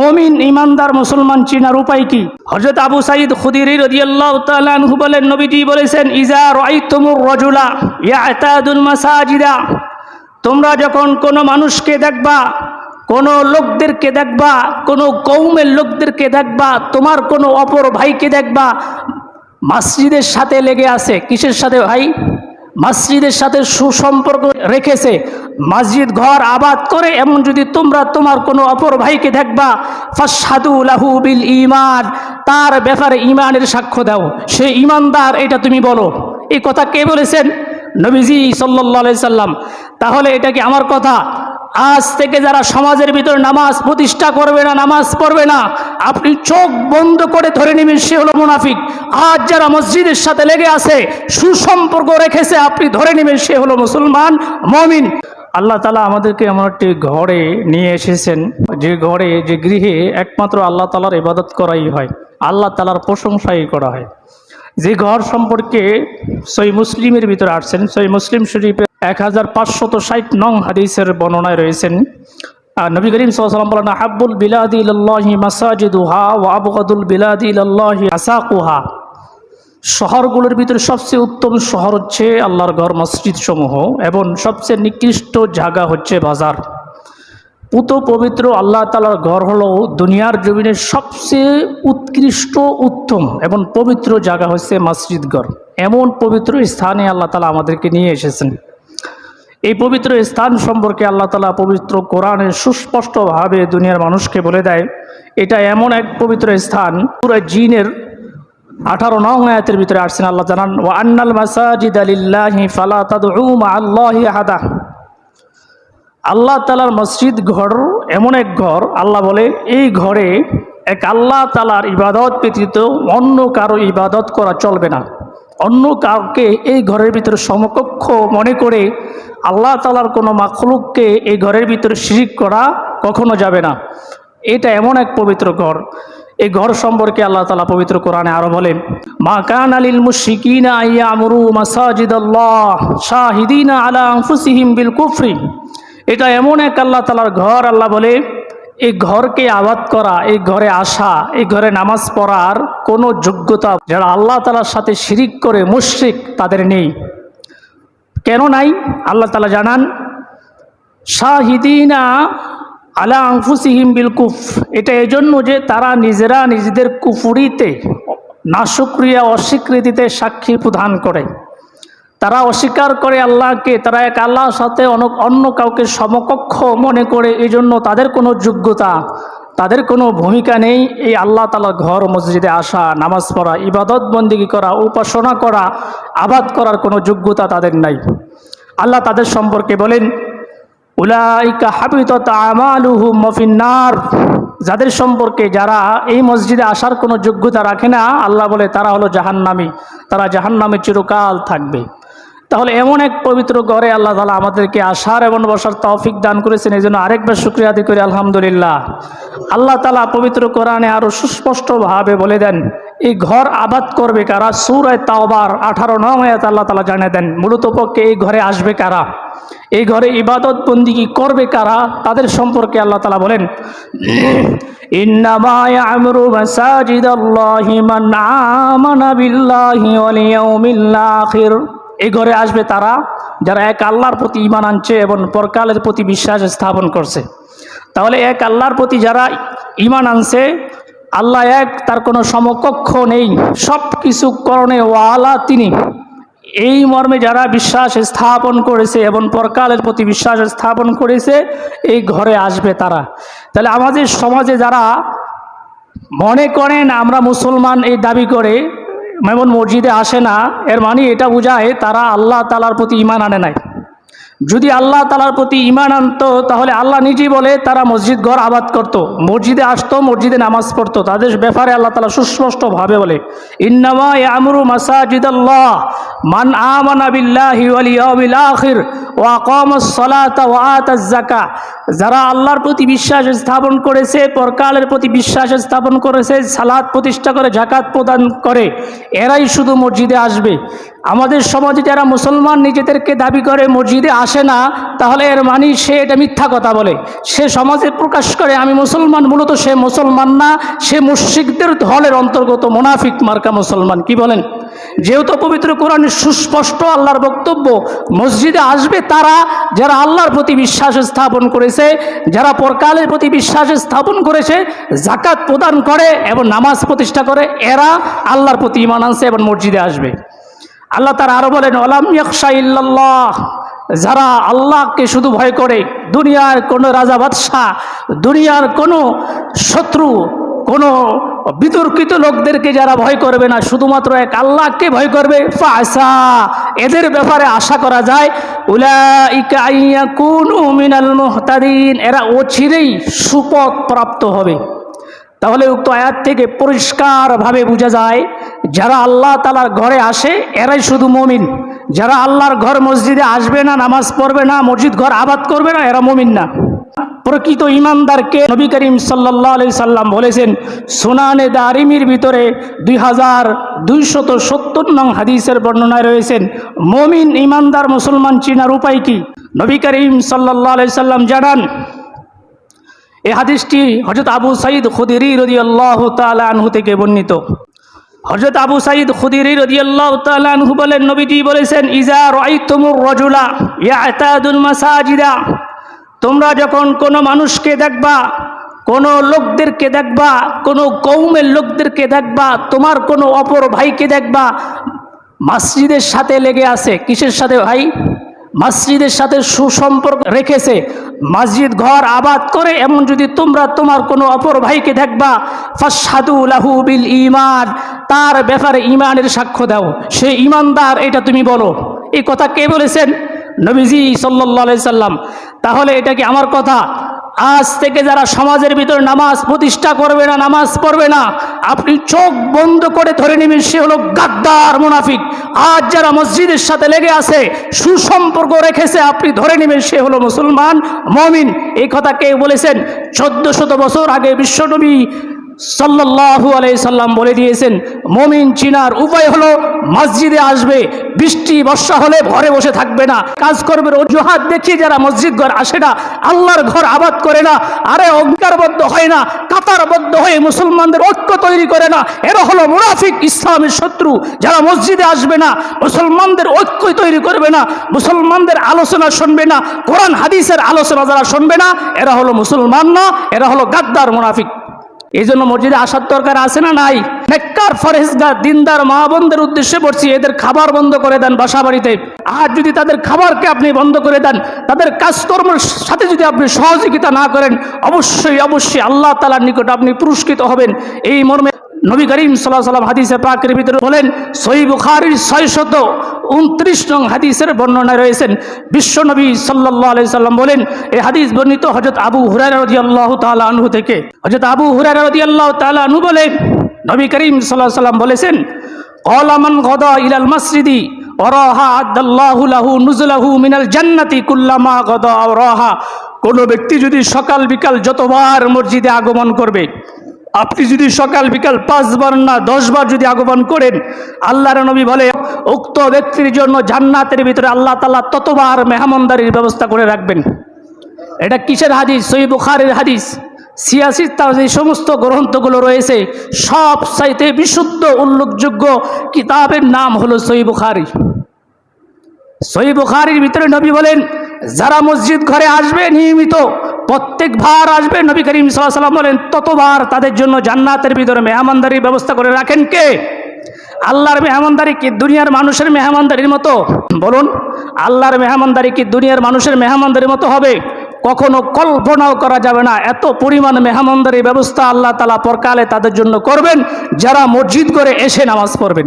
মুমিন ইমানদার মুসলমান চিনার উপায় কি? হযরত আবু সাঈদ খুদরি রাদিয়াল্লাহু তাআলা আনহু বলেন, নবীজি বলেছেন, ইজা রাআইতুমুর রাজুলা ইয়াতাদুল মাসাজিদা, তোমরা যখন কোনো মানুষকে দেখবা, কোনো লোকদেরকে দেখবা, কোনো কওমের লোকদেরকে দেখবা, তোমার কোনো অপর ভাইকে দেখবা মসজিদের সাথে লেগে আছে। কিসের সাথে ভাই? মসজিদের সাথে সুসম্পর্ক রেখেছে, মসজিদ ঘর আবাদ করে, এমন যদি তোমরা তোমার কোনো অপর ভাইকে দেখবা, ফাশহাদু লাহু বিল ঈমান, তার ব্যাপারে ঈমানের সাক্ষ্য দাও, সে ঈমানদার, এটা তুমি বলো। এই কথা কে বলেছেন? নবীজি সাল্লাল্লাহু আলাইহি সাল্লাম। তাহলে এটা কি আমার কথা? আজ থেকে যারা সমাজের ভিতর নামাজ প্রতিষ্ঠা করবে না, নামাজ পড়বে না, আপনি চোখ বন্ধ করে ধরে নেবেন সে হলো মুনাফিক। আজ যারা মসজিদের সাথে লেগে আছে, সুসম্পর্ক রেখেছে, আপনি ধরে নেবেন সে হলো মুসলমান, মুমিন। আল্লাহ তাআলা আমাদেরকে এমন একটি ঘরে নিয়ে এসেছেন, যে ঘরে, যে গৃহে একমাত্র আল্লাহ তাআলার ইবাদত করাই হয়, আল্লাহ তাআলার প্রশংসাই করা হয়। যে ঘর সম্পর্কে সহিহ মুসলিমের ভিতরে আসছেন, সহিহ মুসলিম শরীফে 1560 নং হাদিসের বর্ণনায় রয়েছেন, নবী করিম সাল্লাল্লাহু আলাইহি ওয়াসাল্লাম বলেন, হাব্বুল বিলাদি ইলাল্লাহি মাসাজিদুহা ওয়া আবগাদুল বিলাদি ইলাল্লাহি আসাকুহা। শহরগুলোর ভিতরে সবচেয়ে উত্তম শহর হচ্ছে আল্লাহর ঘর, মসজিদ সমূহ, এবং সবচেয়ে নিকৃষ্ট জায়গা হচ্ছে বাজার। পুত পবিত্র আল্লাহ তাআলার ঘর হলো দুনিয়ার জমিনের সবচেয়ে উৎকৃষ্ট, উত্তম এবং পবিত্র জায়গা হচ্ছে মসজিদ ঘর। এমন পবিত্র স্থানে আল্লাহ তাআলা আমাদেরকে নিয়ে এসেছেন। এই পবিত্র স্থান সম্পর্কে আল্লাহ তাআলা পবিত্র কোরআনে সুস্পষ্টভাবে দুনিয়ার মানুষকে বলে দেয়, এটা এমন এক পবিত্র স্থান। সূরা জিনের 18 নং আয়াতের ভিতরে আসছেন, আল্লাহ জানান, ওয়া আন্নাল মাসাজিদা লিল্লাহি ফালা তাদউ মাআল্লাহি আহাদা। আল্লাহ তাআলার মসজিদ ঘর এমন এক ঘর, আল্লাহ বলে এই ঘরে এক আল্লাহ তাআলার ইবাদত ব্যতীত অন্য কারো ইবাদত করা চলবে না। অন্য কাউকে এই ঘরের ভিতরে সমকক্ষ মনে করে আল্লাহ তাআলার কোনো মাখলুককে এই ঘরের ভিতরে শিরিক করা কখনো যাবে না। এটা এমন এক পবিত্র ঘর। এই ঘর সম্পর্কে আল্লাহ তাআলা পবিত্র কোরআনে আরো বলেন, মা কানা লিল মুশরিকিনা আইয়ামুরু মাসাজিদাল্লাহ শাহিদিনা আলা আনফুসিহিম বিল কুফরি। এটা এমন এক আল্লাহ তাআলার ঘর, আল্লাহ বলে এই ঘরকে আবাদ করা, এই ঘরে আসা, এই ঘরে নামাজ পড়ার কোনো যোগ্যতা যারা আল্লাহ তাআলার সাথে শিরিক করে মুশরিক তাদের নেই। কেন নাই? আল্লাহ তাআলা জানান, শাহিদিনা আলা আনফুসিহিম বিল কুফর। এটা এজন্য যে তারা নিজেরা নিজেদের কুফরিতে, নাশুকরিয়া, অস্বীকৃতিতে সাক্ষী প্রদান করে। তারা অস্বীকার করে আল্লাহকে, তারা এক আল্লাহর সাথে অন্য কাউকে সমকক্ষ মনে করে। এই জন্য তাদের কোনো যোগ্যতা, তাদের কোনো ভূমিকা নেই এই আল্লাহ তাআলার ঘর মসজিদে আসা, নামাজ পড়া, ইবাদত বন্দেগী করা, উপাসনা করা, আবাদ করার কোনো যোগ্যতা তাদের নাই। আল্লাহ তাদের সম্পর্কে বলেন, উলাইকা হাবিতাত আমালুহুম ওয়া ফিন্নার। যাদের সম্পর্কে, যারা এই মসজিদে আসার কোনো যোগ্যতা রাখে না, আল্লাহ বলে তারা হলো জাহান্নামী, তারা জাহান্নামে চিরকাল থাকবে। তাহলে এমন এক পবিত্র ঘরে আল্লাহ তাআলা আমাদেরকে আসার এবং বসার তৌফিক দান করেছেন। এই জন্য আরেকবার শুকরিয়া আদায় করি, আলহামদুলিল্লাহ। আল্লাহ তাআলা পবিত্র কোরআনে আরো সুস্পষ্টভাবে বলে দেন, এই ঘর আবাদ করবে কারা? সূরা তাওবার 18 নং আয়াতে আল্লাহ তাআলা জানিয়ে দেন মূলত পক্ষে এই ঘরে আসবে কারা, এই ঘরে ইবাদত বন্দেগী করবে কারা, তাদের সম্পর্কে আল্লাহ তাআলা বলেন, ইন্নামা ইয়ামুরু মাসাজিদাল্লাহি মান আমানা বিল্লাহি ওয়াল ইয়াউমিল আখির। এই ঘরে আসবে তারা যারা এক আল্লাহর প্রতি ঈমান আনছে এবং পরকালের প্রতি বিশ্বাস স্থাপন করছে। তাহলে এক আল্লাহর প্রতি যারা ঈমান আনছে, আল্লাহ এক, তার কোনো সমকক্ষ নেই, সব কিছু করণে ওয়ালা তিনি, এই মর্মে যারা বিশ্বাস স্থাপন করেছে এবং পরকালের প্রতি বিশ্বাস স্থাপন করেছে, এই ঘরে আসবে তারা। তাহলে আমাদের সমাজে যারা মনে করেন আমরা মুসলমান এই দাবি করে এমন মসজিদে আসে না, এর মানে এটা বোঝায় তারা আল্লাহ তাআলার প্রতি ঈমান আনে নাই। যদি আল্লাহ তাআলার প্রতি ঈমান আনতো, তাহলে আল্লাহ নিজেই বলে তারা মসজিদ ঘর আবাদ করত, মসজিদে আসতো, মসজিদে নামাজ পড়তো। তাদের ব্যাপারে আল্লাহ তাআলা সুস্পষ্টভাবে বলে, ইন্নামা ইয়ামুরু মাসাজিদাল্লাহ মান আমানা বিল্লাহি ওয়াল ইয়াউমিল আখির ওয়া আকামাস সালাতা ওয়া আতাজ যাকাত। যারা আল্লাহর প্রতি বিশ্বাস স্থাপন করেছে, পরকালের প্রতি বিশ্বাস স্থাপন করেছে, সালাত প্রতিষ্ঠা করে, যাকাত প্রদান করে, এরাই শুধু মসজিদে আসবে। আমাদের সমাজে যারা মুসলমান নিজেদেরকে দাবি করে মসজিদে আসে না, তাহলে এর মানে সে এটা মিথ্যা কথা বলে। সে সমাজে প্রকাশ করে আমি মুসলমান, মূলত সে মুসলমান না, সে মুশরিকদের দলের অন্তর্গত মুনাফিক মার্কা মুসলমান। কি বলেন? যেহেতু পবিত্র কোরআনে সুস্পষ্ট আল্লাহর বক্তব্য, মসজিদে আসবে তারা যারা আল্লাহর প্রতি বিশ্বাস স্থাপন করেছে, যারা পরকালের প্রতি বিশ্বাস স্থাপন করেছে, যাকাত প্রদান করে এবং নামাজ প্রতিষ্ঠা করে, এরা আল্লাহর প্রতি ঈমান আনছে এবং মসজিদে আসবে। আল্লাহ তারা আরো বলেন ওয়ালাম ইয়াখশা ইল্লাল্লাহ, যারা আল্লাহকে শুধু ভয় করে, দুনিয়ার কোনো রাজা বাদশাহ, দুনিয়ার কোনো শত্রু, কোনো বিতর্কিত লোকদেরকে যারা ভয় করবে না, শুধুমাত্র এক আল্লাহকে ভয় করবে, ফাসা, এদের ব্যাপারে আশা করা যায় উলাইকা আইয়াকুনু মিনাল মুহতাদিন, এরা অচিরেই সুপথ প্রাপ্ত হবে। তাহলে উক্ত আয়াত থেকে পরিষ্কারভাবে বোঝা যায় যারা আল্লাহ তাআলার ঘরে আসে এরাই শুধু মুমিন। যারা আল্লাহর ঘর মসজিদে আসবে না, নামাজ পড়বে না, মসজিদ ঘর আবাদ করবে না, এরা মুমিন না। প্রকৃত ঈমানদারকে নবী করিম সাল্লাল্লাহু আলাইহি সাল্লাম বলেছেন, সুনানে দারিমির ভিতরে 2270 নং হাদিসের বর্ণনায় রয়েছেন, মুমিন ঈমানদার মুসলমান চিনার উপায় কি? নবী করিম সাল্লাল্লাহু আলাইহি সাল্লাম জানান, এই হাদিসটি হযরত আবু সাঈদ খুদরি রাদিয়াল্লাহু তাআলা আনহু থেকে বর্ণিত। হযরত আবু সাঈদ খুদরি রাদিয়াল্লাহু তাআলা আনহু বলেন, নবীজি বলেছেন, ইজা রাআইতুমুর রাজুলা ইয়াতাদুল মাসাজিদা, তোমরা যখন কোনো মানুষকে দেখবা, কোনো লোকদেরকে দেখবা, কোনো কওমের লোকদেরকে দেখবা, তোমার কোনো অপর ভাইকে দেখবা মসজিদের সাথে লেগে আছে। কিসের সাথে ভাই? মসজিদের সাথে সুসম্পর্ক রেখেছে, মসজিদ ঘর আবাদ করে, এমন যদি তোমরা তোমার কোনো অপর ভাইকে দেখবা, ফাশহাদু লাহু বিল ঈমান, তার ব্যাপারে ঈমানের সাক্ষ্য দাও, সে ঈমানদার, এটা তুমি বলো। এই কথা কে বলেছেন? নবীজি সাল্লাল্লাহু আলাইহি সাল্লাম। তাহলে এটা কি আমার কথা? আজ থেকে যারা সমাজের ভিতরে নামাজ প্রতিষ্ঠা করবে না, নামাজ পড়বে না, আপনি চোখ বন্ধ করে ধরে নেবেন সে হলো গাদ্দার মুনাফিক। আজ যারা মসজিদের সাথে লেগে আছে, সুসম্পর্ক রেখেছে, আপনি ধরে নেবেন সে হলো মুসলমান, মুমিন। এই কথা কে বলেছেন? 1400 বছর আগে বিশ্বনবী সাল্লাল্লাহু আলাইহি সাল্লাম বলে দিয়েছেন, মুমিন চিনার উপায় হলো মসজিদে আসবে, বৃষ্টি বর্ষা হলে ঘরে বসে থাকবে না, কাজ করবে। অজুহাত দেখিয়ে যারা মসজিদ ঘর আসে না, আল্লাহর ঘর আবাদ করে না, আরে অঙ্গীকারবদ্ধ হয় না, কাতারবদ্ধ হয়ে মুসলমানদের ঐক্য তৈরি করে না, এরা হলো মুনাফিক, ইসলামের শত্রু। যারা মসজিদে আসবে না, মুসলমানদের ঐক্য তৈরি করবে না, মুসলমানদের আলোচনা শুনবে না, কোরআন হাদিসের আলোচনা যারা শুনবে না, এরা হলো মুসলমান না, এরা হলো গাদ্দার মুনাফিক। এই জন্য মসজিদে আসার দরকার আছে না নাই? নেককার ফরেজগার দিনদার মা বোনদের উদ্দেশ্যে বলছি, এদের খাবার বন্ধ করে দেন বাসা বাড়িতে। আর যদি তাদের খাবারকে আপনি বন্ধ করে দেন, তাদের কাজকর্মের সাথে যদি আপনি সহযোগিতা না করেন, অবশ্যই অবশ্যই আল্লাহ তাআলার নিকট আপনি পুরস্কৃত হবেন। এই মর্মে নবী করিম সাল্লাল্লাহু আলাইহি ওয়াসাল্লাম হাদিসে পাকের ভিতরে বলেন, সহিহ বুখারীর 629 নং হাদিসের বর্ণনায় রয়েছেন, বিশ্বনবী সাল্লাল্লাহু আলাইহি সাল্লাম বলেন, এই হাদিস বর্ণিত হযরত আবু হুরায়রা রাদিয়াল্লাহু তাআলা আনহু থেকে। হযরত আবু হুরায়রা রাদিয়াল্লাহু তাআলা আনহু বলেন, নবী করিম সাল্লাল্লাহু আলাইহি সাল্লাম বলেছেন, ক্বালা মান গাদা ইলাল মাসজিদি ওয়ারাহা আদাল্লাহু লাহু নুজুলাহু মিনাল জান্নাতি কুল্লামা গাদা ওয়ারাহা, কোন ব্যক্তি যদি সকাল বিকাল যতবার মসজিদে আগমন করবে, আপনি যদি সকাল বিকাল 5 বার না 10 বার যদি আগমন করেন, আল্লাহর নবী বলে উক্ত ব্যক্তির জন্য জান্নাতের ভিতরে আল্লাহ তাআলা ততবার মেহমানদারির ব্যবস্থা করে রাখবেন। এটা কিসের হাদিস? সহিহ বুখারীর হাদিস। 86 যে সমস্ত গ্রন্থগুলো রয়েছে, সব চাইতে বিশুদ্ধ উল্লেখযোগ্য কিতাবের নাম হলো সহিহ বুখারী। সহিহ বুখারীর ভিতরে নবী বলেন, যারা মসজিদ ঘরে আসবে নিয়মিত, প্রত্যেকবার আসবে, নবী করিম সাল্লাল্লাহু আলাইহি ওয়াসাল্লাম বলেন ততবার তাদের জন্য জান্নাতের ভিতরে মেহমানদারির ব্যবস্থা করে রাখেন। কে? আল্লাহর মেহমানদারি কি দুনিয়ার মানুষের মেহমানদারির মতো? বলুন, আল্লাহর মেহমানদারি কি দুনিয়ার মানুষের মেহমানদারির মতো হবে? কখনো কল্পনাও করা যাবে না। এত পরিমাণ মেহমানদারির ব্যবস্থা আল্লাহ তাআলা পরকালে তাদের জন্য করবেন যারা মসজিদ করে এসে নামাজ পড়বেন।